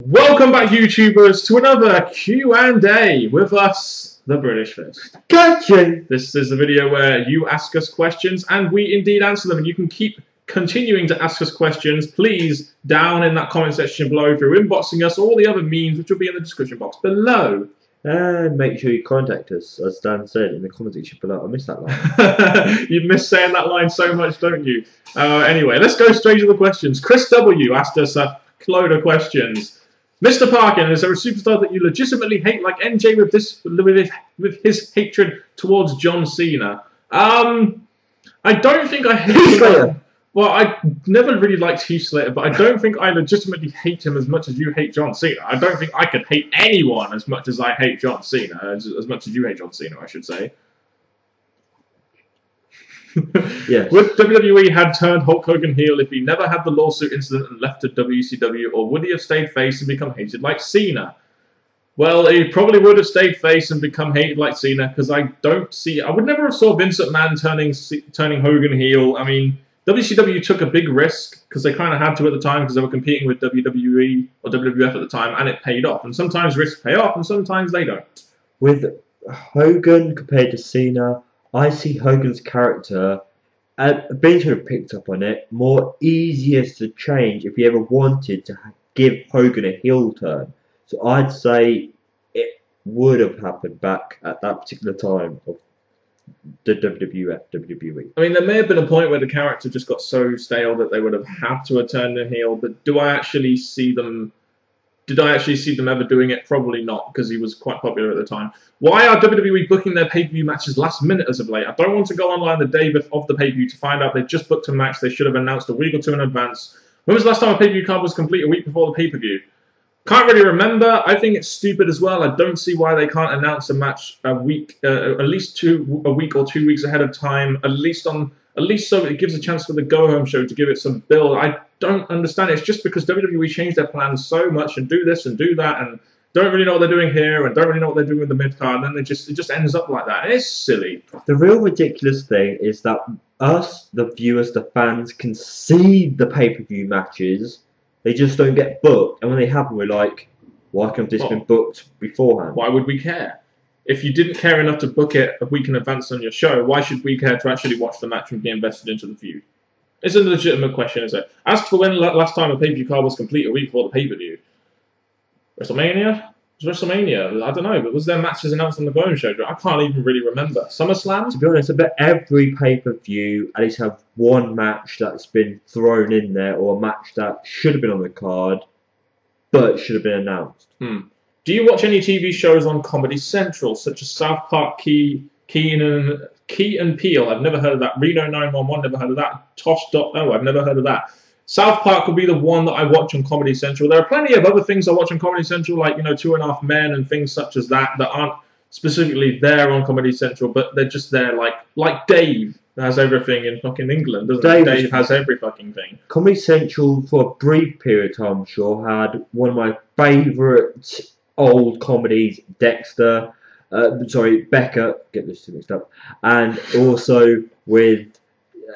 Welcome back, YouTubers, to another Q&A with us, the British Fist. Gotcha! This is the video where you ask us questions and we indeed answer them. And you can keep continuing to ask us questions, please, down in that comment section below through inboxing us, or all the other means which will be in the description box below. And make sure you contact us, as Dan said in the comment section below. I missed that line. You miss saying that line so much, don't you? Anyway, let's go straight to the questions. Chris W. asked us a load of questions. Mr. Parkin, is there a superstar that you legitimately hate like NJ with his hatred towards John Cena? I don't think I hate him. Well, I never really liked Heath Slater, but I don't think I legitimately hate him as much as you hate John Cena. I don't think I could hate anyone as much as I hate John Cena, as much as you hate John Cena, I should say. Yes. Would WWE had turned Hulk Hogan heel if he never had the lawsuit incident and left to WCW, or would he have stayed face and become hated like Cena? Well, he probably would have stayed face and become hated like Cena, because I would never have saw Vince McMahon turning Hogan heel. I mean, WCW took a big risk because they kind of had to at the time because they were competing with WWE or WWF at the time, and it paid off. And sometimes risks pay off and sometimes they don't. With Hogan compared to Cena, I see Hogan's character, and Ben should have picked up on it, more easiest to change if he ever wanted to give Hogan a heel turn. So I'd say it would have happened back at that particular time of the WWF, WWE. I mean, there may have been a point where the character just got so stale that they would have had to have turned him heel, but did I actually see them ever doing it? Probably not, because he was quite popular at the time. Why are WWE booking their pay-per-view matches last minute as of late? I don't want to go online the day of the pay-per-view to find out they just booked a match they should have announced a week or two in advance. When was the last time a pay-per-view card was complete a week before the pay-per-view? Can't really remember. I think it's stupid as well. I don't see why they can't announce a match a week, at least a week or 2 weeks ahead of time, at least so it gives a chance for the go-home show to give it some build. I don't understand it. It's just because WWE changed their plans so much and do this and do that and don't really know what they're doing here and don't really know what they're doing with the mid-card, and then it just ends up like that. It's silly. The real ridiculous thing is that us, the viewers, the fans, can see the pay-per-view matches. They just don't get booked, and when they happen, we're like, why can't this been booked beforehand? Why would we care? If you didn't care enough to book it a week in advance on your show, why should we care to actually watch the match and be invested into the feud? It's a legitimate question, is it? Ask for when last time a pay-per-view card was complete a week before the pay-per-view. WrestleMania? It was WrestleMania. I don't know, but was there matches announced on the Go-Home show? I can't even really remember. SummerSlam? To be honest, I bet every pay-per-view at least have one match that's been thrown in there, or a match that should have been on the card, but should have been announced. Do you watch any TV shows on Comedy Central, such as South Park, Key and Peele? I've never heard of that. Reno 911, never heard of that. Tosh.0, I've never heard of that. South Park would be the one that I watch on Comedy Central. There are plenty of other things I watch on Comedy Central, like, 2.5 Men and things such as that aren't specifically there on Comedy Central, but they're just there, like Dave has everything in fucking England, doesn't he? Dave has every fucking thing. Comedy Central, for a brief period of time, I'm sure, had one of my favourite old comedies, Dexter, Becca, get those two mixed up, and also with,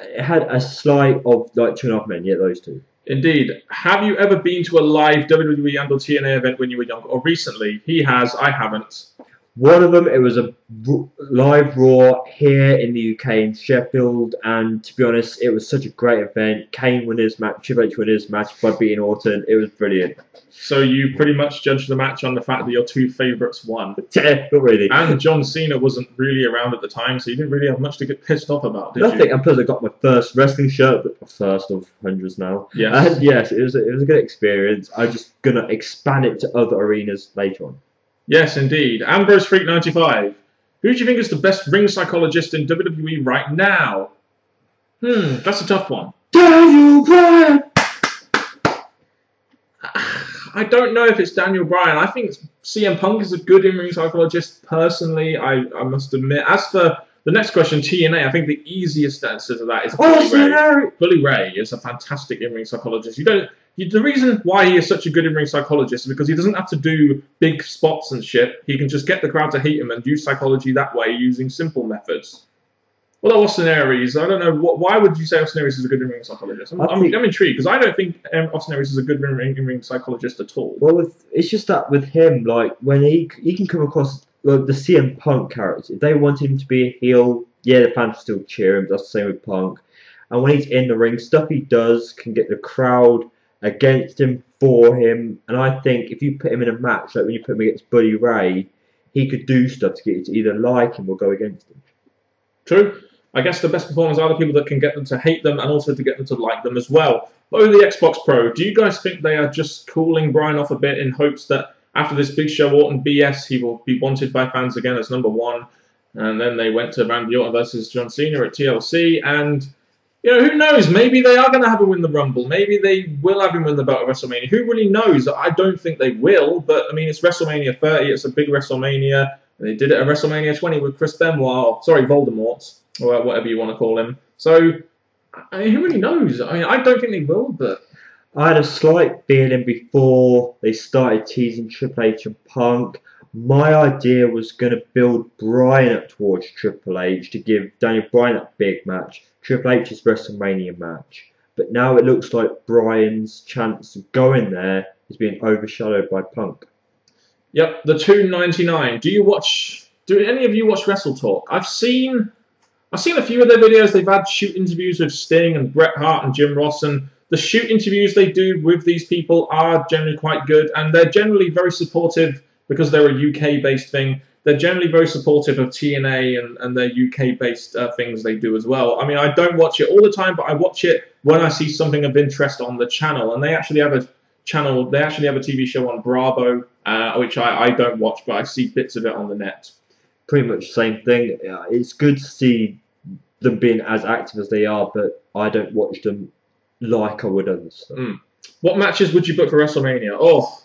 it had a slight of like 2.5 Men, yeah, those two. Indeed. Have you ever been to a live WWE and or TNA event when you were young, or recently? He has, I haven't. One of them, it was a live Raw here in the UK in Sheffield, and to be honest, it was such a great event. Kane won his match, Triple H won his match by beating Orton. It was brilliant. So you pretty much judged the match on the fact that your two favourites won. Not really. And John Cena wasn't really around at the time, so you didn't really have much to get pissed off about, did you? Nothing. And plus, I got my first wrestling shirt, but first of hundreds now. Yes. And yes, it was a good experience. I'm just gonna expand it to other arenas later on. Yes, indeed. Ambrose Freak 95. Who do you think is the best ring psychologist in WWE right now? That's a tough one. Daniel Bryan! I don't know if it's Daniel Bryan. I think CM Punk is a good in-ring psychologist, personally, I must admit. As for the next question, TNA, I think the easiest answer to that is Bully Ray. Bully Ray is a fantastic in-ring psychologist. The reason why he is such a good in-ring psychologist is because he doesn't have to do big spots and shit. He can just get the crowd to hate him and use psychology that way using simple methods. What about Austin Aries? I don't know. Why would you say Austin Aries is a good in-ring psychologist? I'm intrigued because I don't think Austin Aries is a good in-ring psychologist at all. Well, it's just that with him, like when he can come across like the CM Punk character. If they want him to be a heel, yeah, the fans still cheer him. That's the same with Punk. And when he's in the ring, stuff he does can get the crowd against him, for him. And I think if you put him in a match, like when you put him against Buddy Ray, he could do stuff to get you to either like him or go against him. True. I guess the best performers are the people that can get them to hate them and also to get them to like them as well. Over the Xbox Pro, do you guys think they are just cooling Bryan off a bit in hopes that after this Big Show Orton BS, he will be wanted by fans again as #1? And then they went to Randy Orton versus John Cena at TLC, and who knows? Maybe they are going to have him win the Rumble. Maybe they will have him win the belt at WrestleMania. Who really knows? I don't think they will, but I mean, it's WrestleMania 30. It's a big WrestleMania. They did it at WrestleMania 20 with Chris Benoit. Sorry, Voldemort, or whatever you want to call him. So, I mean, who really knows? I mean, I don't think they will, but I had a slight feeling before they started teasing Triple H and Punk. My idea was going to build Bryan up towards Triple H to give Daniel Bryan that big match, Triple H's WrestleMania match. But now it looks like Bryan's chance of going there is being overshadowed by Punk. Yep, the $2.99. Do any of you watch Wrestle Talk? I've seen a few of their videos. They've had shoot interviews with Sting and Bret Hart and Jim Ross, and the shoot interviews they do with these people are generally quite good, and they're generally very supportive because they're a UK-based thing. They're generally very supportive of TNA and their UK-based things they do as well. I mean, I don't watch it all the time, but I watch it when I see something of interest on the channel, and they actually have a channel. They actually have a TV show on Bravo, which I don't watch, but I see bits of it on the net. Pretty much the same thing. It's good to see them being as active as they are, but I don't watch them like I would others. So. What matches would you book for WrestleMania? Oh,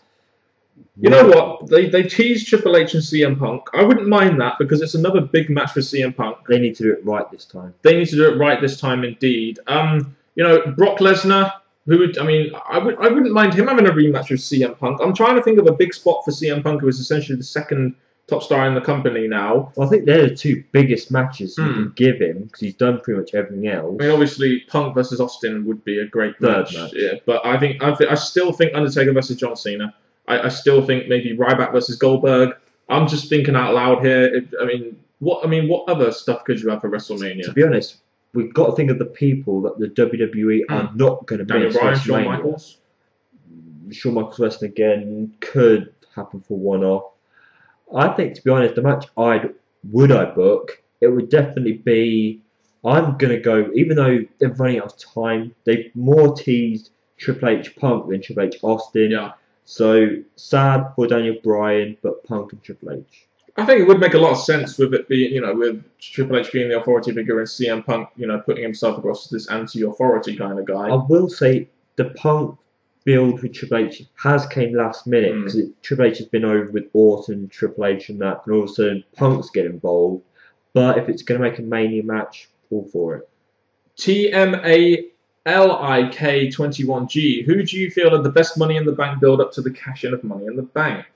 you know what? They teased Triple H and CM Punk. I wouldn't mind that because it's another big match for CM Punk. They need to do it right this time. They need to do it right this time, indeed. Brock Lesnar. I wouldn't mind him having a rematch with CM Punk. I'm trying to think of a big spot for CM Punk, who is essentially the second top star in the company now. Well, I think they're the two biggest matches you can give him because he's done pretty much everything else. I mean, obviously, Punk versus Austin would be a great match. Yeah, but I still think Undertaker versus John Cena. I still think maybe Ryback versus Goldberg. I'm just thinking out loud here. What other stuff could you have for WrestleMania? To be honest, we've got to think of the people that the WWE are not going to Daniel Bryan, Shawn Michaels. Shawn Michaels wrestling again could happen for one-off. I think, to be honest, the match I book, it would definitely be. I'm going to go, even though they're running out of time, they've more teased Triple H Punk than Triple H Austin. Yeah. So sad for Daniel Bryan, but Punk and Triple H. I think it would make a lot of sense with it being, with Triple H being the authority figure and CM Punk, putting himself across this anti-authority kind of guy. I will say the Punk build with Triple H has came last minute because Triple H has been over with Orton, Triple H and that, and all of a sudden Punk's get involved. But if it's going to make a Mania match, all for it. TMALIK21G. Who do you feel are the best Money in the Bank build up to the cash in of Money in the Bank?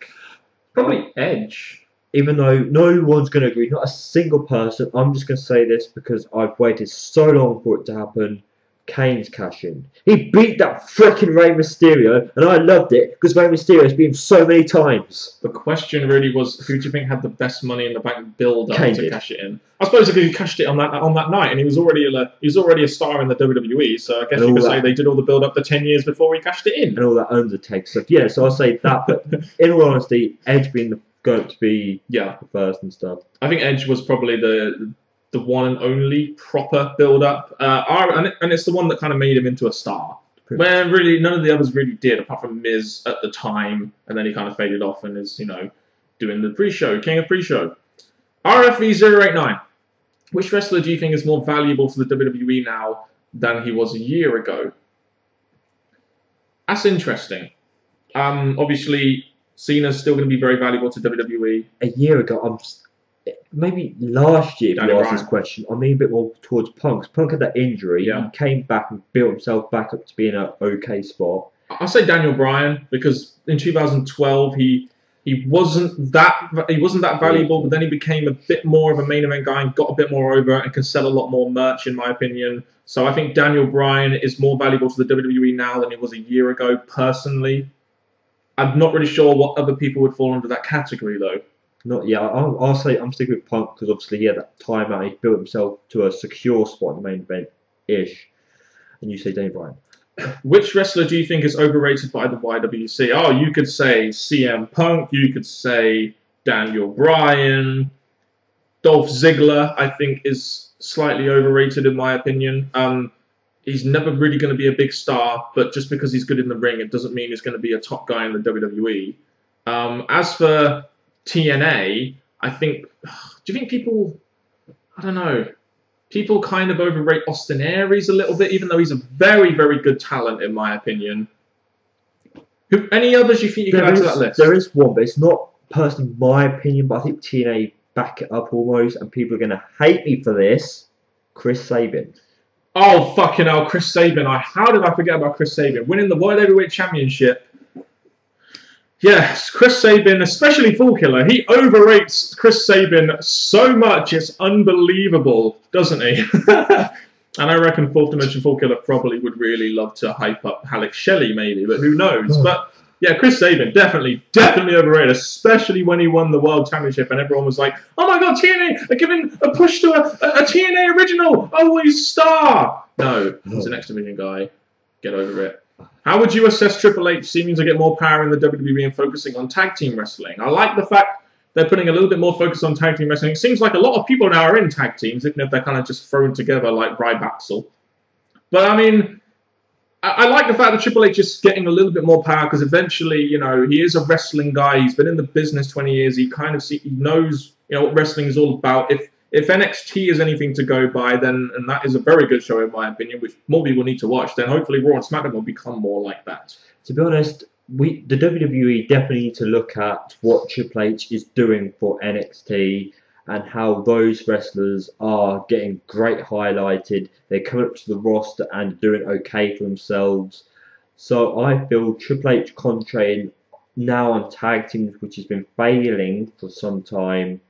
Probably Edge. Even though no one's going to agree, not a single person, I'm just going to say this because I've waited so long for it to happen. Kane's cash in. He beat that freaking Rey Mysterio, and I loved it because Rey Mysterio has beaten so many times. The question really was, who do you think had the best Money in the Bank build up to cash it in? I suppose if he cashed it on that night, and he was already a star in the WWE, so I guess you could say they did all the build up for 10 years before he cashed it in, and all that Undertaker stuff. Yeah, so I'll say that. But in all honesty, Edge being going to be the first and stuff. I think Edge was probably the one and only proper build-up, and it's the one that kind of made him into a star. Where really none of the others really did, apart from Miz at the time, and then he kind of faded off and is, doing the pre-show, king of pre-show. RFV089. Which wrestler do you think is more valuable for the WWE now than he was a year ago? That's interesting. Obviously, Cena's still going to be very valuable to WWE. A year ago, maybe last year, if you asked this question, I mean a bit more towards Punk. Punk had that injury. Yeah. He came back and built himself back up to be in an okay spot. I'll say Daniel Bryan because in 2012 he He wasn't that valuable, but then he became a bit more of a main event guy and got a bit more over and can sell a lot more merch, in my opinion. So I think Daniel Bryan is more valuable to the WWE now than he was a year ago, personally. I'm not really sure what other people would fall under that category, though. Not yet. I'll say I'm sticking with Punk because obviously he had that time out. He built himself to a secure spot in the main event-ish. And you say Daniel Bryan. Which wrestler do you think is overrated by the YWC? Oh, you could say CM Punk. You could say Daniel Bryan. Dolph Ziggler, I think, is slightly overrated in my opinion. He's never really going to be a big star, but just because he's good in the ring, it doesn't mean he's going to be a top guy in the WWE. As for TNA, I think... Do you think people... I don't know. People kind of overrate Austin Aries a little bit, even though he's a very, very good talent, in my opinion. Any others you think you can add to that list? There is one, but it's not personally my opinion, but I think TNA back it up almost, and people are going to hate me for this. Chris Sabin. Oh, fucking hell, Chris Sabin. How did I forget about Chris Sabin? Winning the World Heavyweight Championship. Yes, Chris Sabin, especially Fall Killer, he overrates Chris Sabin so much, it's unbelievable, doesn't he? And I reckon Fourth Dimension Fall Killer probably would really love to hype up Alex Shelley, maybe, but who knows? But yeah, Chris Sabin, definitely overrated, especially when he won the World Championship and everyone was like, oh my god, TNA are giving a push to a TNA original, oh, he's star. No, he's an X Division guy. Get over it. How would you assess Triple H seeming to get more power in the WWE and focusing on tag team wrestling? I like the fact they're putting a little bit more focus on tag team wrestling. It seems like a lot of people now are in tag teams, even if they're kind of just thrown together like Rybaxel. But I mean, I like the fact that Triple H is getting a little bit more power because eventually, you know, he is a wrestling guy. He's been in the business 20 years. He kind of he knows, you know, what wrestling is all about. If NXT is anything to go by, then, and that is a very good show in my opinion, which more people need to watch, then hopefully Raw and SmackDown will become more like that. To be honest, the WWE definitely need to look at what Triple H is doing for NXT and how those wrestlers are getting great highlighted. They come up to the roster and doing okay for themselves. So I feel Triple H concentrating now on tag teams, which has been failing for some time.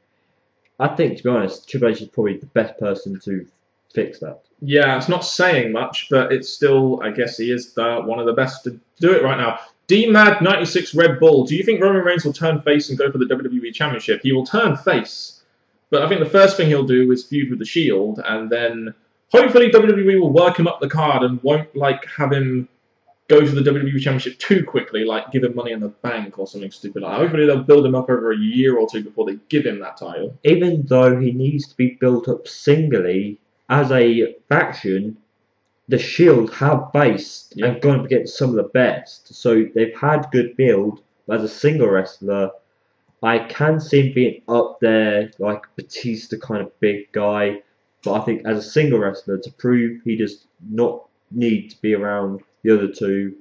I think, to be honest, Triple H is probably the best person to fix that. Yeah, it's not saying much, but it's still, I guess he is one of the best to do it right now. DMAD96 Red Bull, do you think Roman Reigns will turn face and go for the WWE Championship? He will turn face, but I think the first thing he'll do is feud with The Shield, and then hopefully WWE will work him up the card and won't like have him go to the WWE Championship too quickly, like give him Money in the Bank or something stupid like that. Hopefully they'll build him up over a year or two before they give him that title. Even though he needs to be built up singly, as a faction, the Shield have based and gone up against some of the best. So they've had good build, but as a single wrestler, I can see him being up there, like Batista kind of big guy. But I think as a single wrestler, to prove he does not need to be around the other two,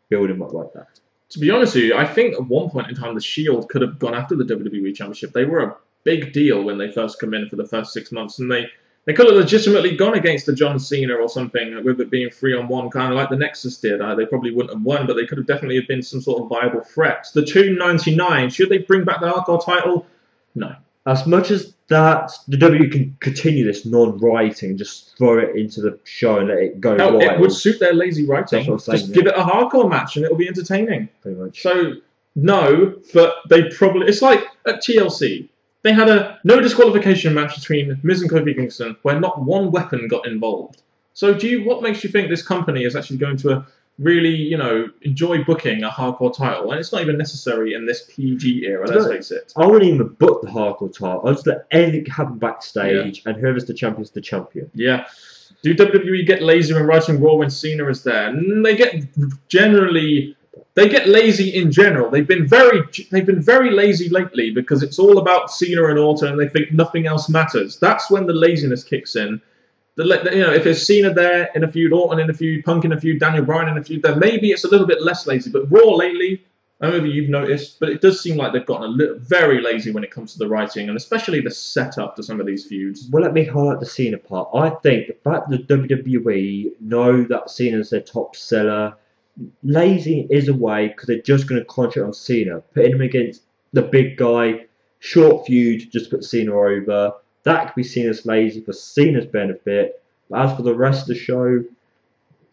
build him up like that. To be honest with you, I think at one point in time the Shield could have gone after the WWE Championship. They were a big deal when they first come in for the first 6 months, and they could have legitimately gone against the John Cena or something, with it being 3-on-1, kind of like the Nexus did. They probably wouldn't have won, but they could have definitely been some sort of viable threat. The 299, should they bring back the Hardcore title? No. As much as that, the W can continue this non-writing, just throw it into the show and let it go wild. It would suit their lazy writing. Just give it a hardcore match and it'll be entertaining. Pretty much. So, no, but they probably... It's like at TLC. They had a no disqualification match between Miz and Kofi Kingston where not one weapon got involved. So what makes you think this company is actually going to really, you know, enjoy booking a hardcore title? And it's not even necessary in this PG era, let's face it. I wouldn't even book the hardcore title. I'll just let anything happen backstage, and whoever's the champion is the champion. Yeah. Do WWE get lazy when writing Raw when Cena is there? They get lazy in general. They've been very lazy lately because it's all about Cena and Orton, and they think nothing else matters. That's when the laziness kicks in. You know, if there's Cena there in a feud, Orton in a feud, Punk in a feud, Daniel Bryan in a feud, then maybe it's a little bit less lazy. But Raw lately, I don't know if you've noticed, but it does seem like they've gotten very lazy when it comes to the writing, and especially the setup to some of these feuds. Well, let me highlight the Cena part. I think the fact that WWE know that Cena's their top seller, lazy is a way because they're just going to concentrate on Cena, putting him against the big guy, short feud, just put Cena over. That could be seen as lazy for Cena's benefit. But as for the rest of the show,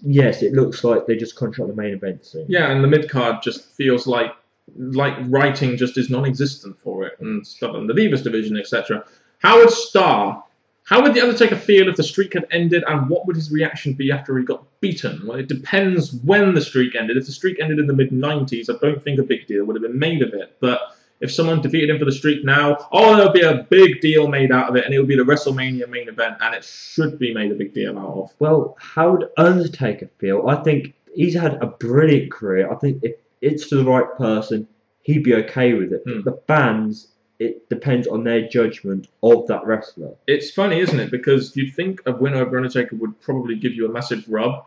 yes, it looks like they just contract the main event soon. Yeah, and the mid card just feels like writing just is non-existent for it and stuff, and the Divas division, etc. Howard Starr. How would The Undertaker feel if the streak had ended, and what would his reaction be after he got beaten? Well, it depends when the streak ended. If the streak ended in the mid-90s, I don't think a big deal would have been made of it. But if someone defeated him for the streak now, there'll be a big deal made out of it, and it'll be the WrestleMania main event, and it should be made a big deal out of. Well, how would Undertaker feel? I think he's had a brilliant career. I think if it's to the right person, he'd be okay with it. But the fans, it depends on their judgment of that wrestler. It's funny, isn't it? Because you'd think a win over Undertaker would probably give you a massive rub.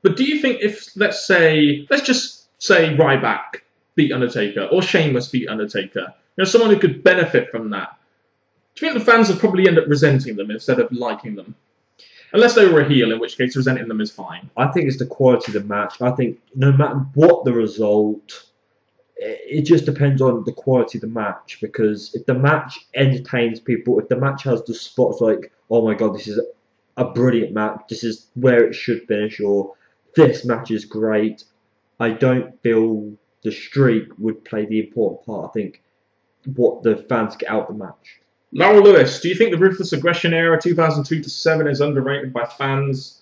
But do you think if, let's just say Ryback beat Undertaker, or Sheamus beat Undertaker, someone who could benefit from that, do you think the fans would probably end up resenting them instead of liking them? Unless they were a heel, in which case resenting them is fine. I think it's the quality of the match. I think no matter what the result, it just depends on the quality of the match, because if the match entertains people, if the match has the spots like, oh my god, this is a brilliant match, this is where it should finish, or this match is great, I don't feel the streak would play the important part. I think what the fans get out of the match. Laurel Lewis, do you think the Ruthless Aggression era, 2002 to 7, is underrated by fans?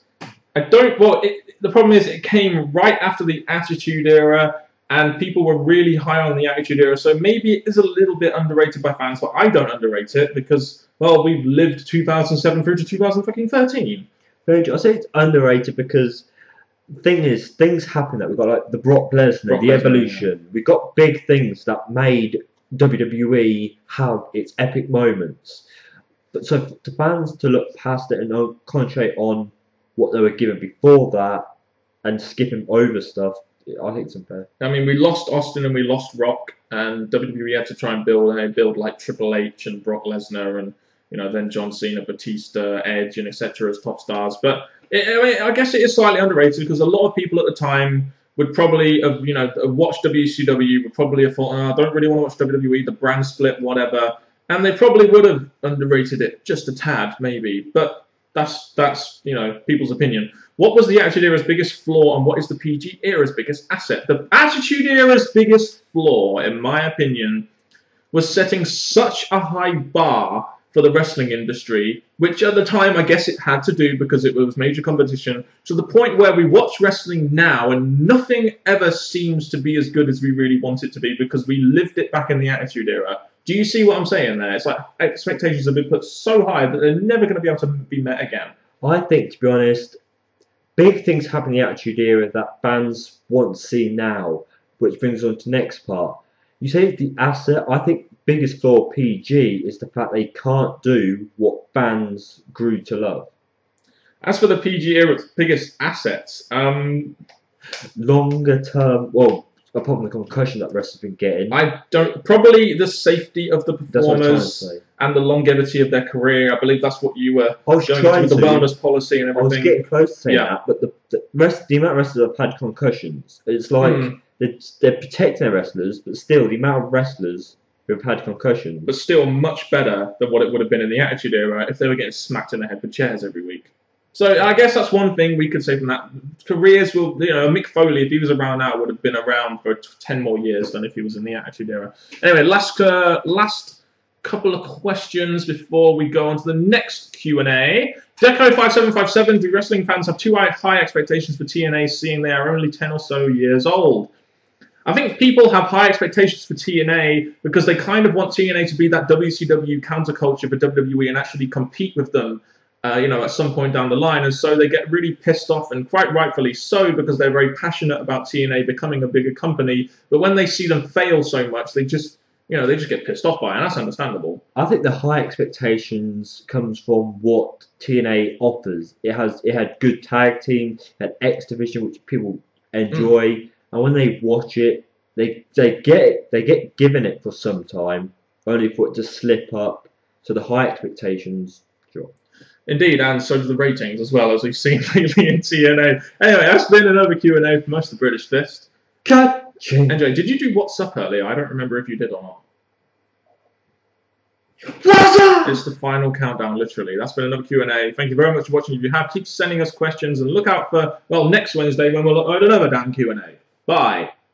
I don't. Well, the problem is it came right after the Attitude Era, and people were really high on the Attitude Era, so maybe it is a little bit underrated by fans, but I don't underrate it because, well, we've lived 2007 through to 2013. I say it's underrated because the thing is, things happen that we've got, like the Brock Lesnar, the Evolution. Yeah. We've got big things that made WWE have its epic moments. But so for the fans to look past it and concentrate on what they were given before that and skipping over stuff, I think it's unfair. I mean, we lost Austin and we lost Rock, and WWE had to try and build like Triple H and Brock Lesnar, and then John Cena, Batista, Edge, and etc. as top stars. But I guess it is slightly underrated because a lot of people at the time would probably have watched WCW, would probably have thought, I don't really want to watch WWE, the brand split, whatever, and they probably would have underrated it just a tad, maybe. But that's people's opinion. What was the Attitude Era's biggest flaw, and what is the PG Era's biggest asset? The Attitude Era's biggest flaw, in my opinion, was setting such a high bar for the wrestling industry, which at the time I guess it had to do because it was major competition, to the point where we watch wrestling now and nothing ever seems to be as good as we really want it to be because we lived it back in the Attitude Era. Do you see what I'm saying there? It's like expectations have been put so high that they're never going to be able to be met again. I think, to be honest, big things happen in the Attitude Era that fans want to see now, which brings us on to the next part. You say the asset, I think biggest flaw of PG is the fact they can't do what fans grew to love. As for the PG Era's biggest assets, longer term, well, apart from the concussion that wrestlers been getting, probably the safety of the performers and the longevity of their career. I believe that's what you were going to with the wellness policy and everything. I was getting close to saying that, but the amount of wrestlers have had concussions, it's like they're protecting their wrestlers, but still the amount of wrestlers who have had concussions. But still much better than what it would have been in the Attitude Era if they were getting smacked in the head with chairs every week. So I guess that's one thing we could say from that. Careers will, Mick Foley, if he was around now, would have been around for 10 more years than if he was in the Attitude Era. Anyway, last couple of questions before we go on to the next Q&A. Deco5757, do wrestling fans have too high expectations for TNA, seeing they are only 10 or so years old? I think people have high expectations for TNA because they kind of want TNA to be that WCW counterculture for WWE and actually compete with them, at some point down the line. And so they get really pissed off, and quite rightfully so, because they're very passionate about TNA becoming a bigger company. But when they see them fail so much, they just get pissed off by it, and that's understandable. I think the high expectations comes from what TNA offers. It had good tag team, it had X Division, which people enjoy. And when they watch it, they get given it for some time, only for it to slip up. So the high expectations drop. Indeed, and so do the ratings as well, as we've seen lately in TNA. Anyway, that's been another Q&A for most of the British Fist. Ka-ching. Anyway, did you do What's Up earlier? I don't remember if you did or not. It's the final countdown, literally. That's been another Q&A. Thank you very much for watching. If you have, keep sending us questions and look out for, well, next Wednesday when we'll upload another damn Q&A. Bye.